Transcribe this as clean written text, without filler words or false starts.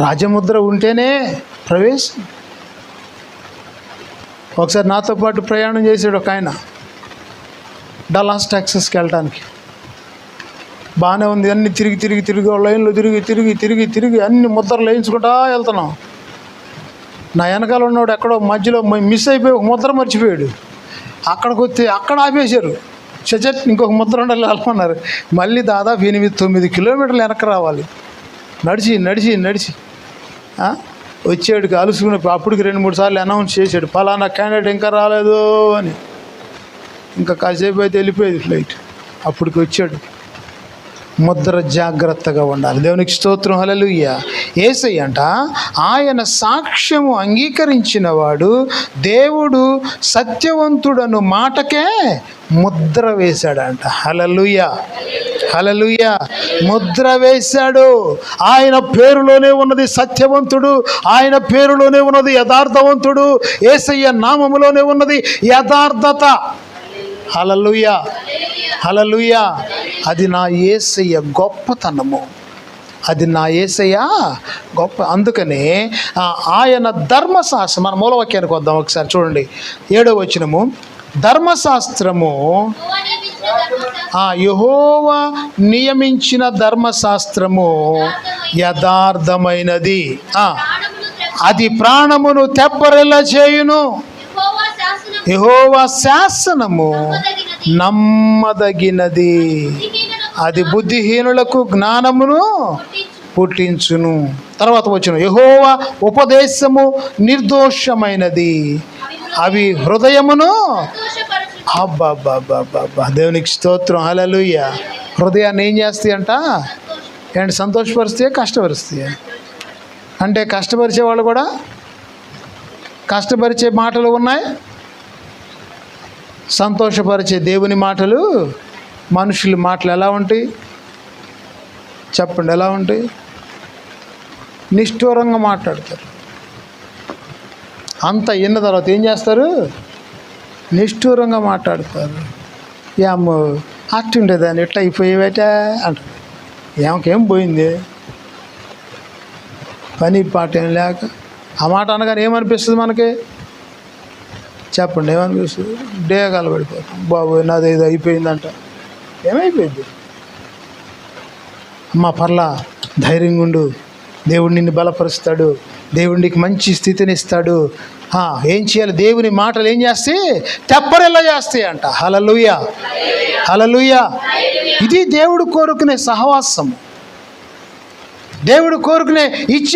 రాజముద్ర ఉంటేనే ప్రవేశం. ఒకసారి నాతో పాటు ప్రయాణం చేశాడు ఒక ఆయన డల్లాస్ టెక్సాస్కి వెళ్ళడానికి. బాగానే ఉంది, అన్ని తిరిగి లైన్లో తిరిగి అన్ని ముద్రలు వేయించుకుంటా వెళ్తున్నాం. నా వెనకాల ఉన్నవాడు ఎక్కడో మధ్యలో మిస్ అయిపోయి ఒక ముద్ర మర్చిపోయాడు. అక్కడికి వచ్చి అక్కడ ఆపేశారు. చచట్ ఇంకొక ముద్ర ఉండాలి వెళ్ళమన్నారు. మళ్ళీ దాదాపు 8-9 కిలోమీటర్లు వెనక్కి రావాలి నడిచి వచ్చాడు. అలుసుకుని అప్పటికి 2-3 సార్లు అనౌన్స్ చేశాడు, ఫలానా క్యాండిడేట్ ఇంకా రాలేదు అని. ఇంకా కాసేపు అయితే వెళ్ళిపోయేది ఫ్లైట్. అప్పటికి వచ్చాడు. ముద్ర జాగ్రత్తగా ఉండాలి. దేవునికి స్తోత్రం, హల్లెలూయా. యేసయ్య అంట ఆయన సాక్ష్యము అంగీకరించిన వాడు దేవుడు సత్యవంతుడను మాటకే ముద్ర వేశాడంట. హల్లెలూయా. ముద్ర వేశాడు. ఆయన పేరులోనే ఉన్నది సత్యవంతుడు, ఆయన పేరులోనే ఉన్నది యథార్థవంతుడు, యేసయ్య నామములోనే ఉన్నది యథార్థత. హల్లెలూయా. అది నా యేసయ్య గొప్పతనము, అది నా యేసయ్య గొప్ప. అందుకనే ఆయన ధర్మశాస్త్రం, మన మూలవాక్యానికి వద్దాం ఒకసారి చూడండి. 7వ వచనము, ధర్మశాస్త్రము యెహోవా నియమించిన ధర్మశాస్త్రము యథార్థమైనది, అది ప్రాణమును తెప్పరిల్ల చేయును. యెహోవా శాసనము నమ్మదగినది, అది బుద్ధిహీనులకు జ్ఞానమును పుట్టించును. తర్వాత వచ్చిన యెహోవా ఉపదేశము నిర్దోషమైనది, అవి హృదయమును. అబ్బా దేవునికి స్తోత్రం, హల్లెలూయా. హృదయాన్ని ఏం చేస్తాయి అంట? ఏంటి, సంతోషపరుస్తాయా కష్టపరుస్తాయా? అంటే కష్టపరిచే వాళ్ళు కూడా కష్టపరిచే మాటలు ఉన్నాయి, సంతోషపరిచే దేవుని మాటలు, మనుషుల మాటలు ఎలా ఉంటాయి చెప్పండి? ఎలా ఉంటాయి? నిష్ఠూరంగా మాట్లాడతారు. అంత విన్న తర్వాత ఏం చేస్తారు? నిష్ఠూరంగా మాట్లాడతారు. ఏమో అట్టుండేదాన్ని ఎట్లా అయిపోయేవేట అంటారు. ఏమకేం పోయింది, పని పాట ఏం లేక. ఆ మాట అనగానే ఏమనిపిస్తుంది మనకి చెప్పండి? ఏమనిపిస్తుంది? డేగాలు పడిపోతాం. బాబు నాది ఇది అయిపోయిందంట. ఏమైపోయింది? అమ్మ పర్లా, ధైర్యంగా ఉండు, దేవుడు నిన్ను బలపరుస్తాడు, దేవుడు నీకు మంచి స్థితిని ఇస్తాడు. ఏం చేయాలి? దేవుని మాటలు ఏం చేస్తాయి? తెప్పరిల్లా చేస్తాయి అంట. హల్లెలూయా. ఇది దేవుడు కోరుకునే సహవాసము, దేవుడు కోరుకునే ఇచ్చే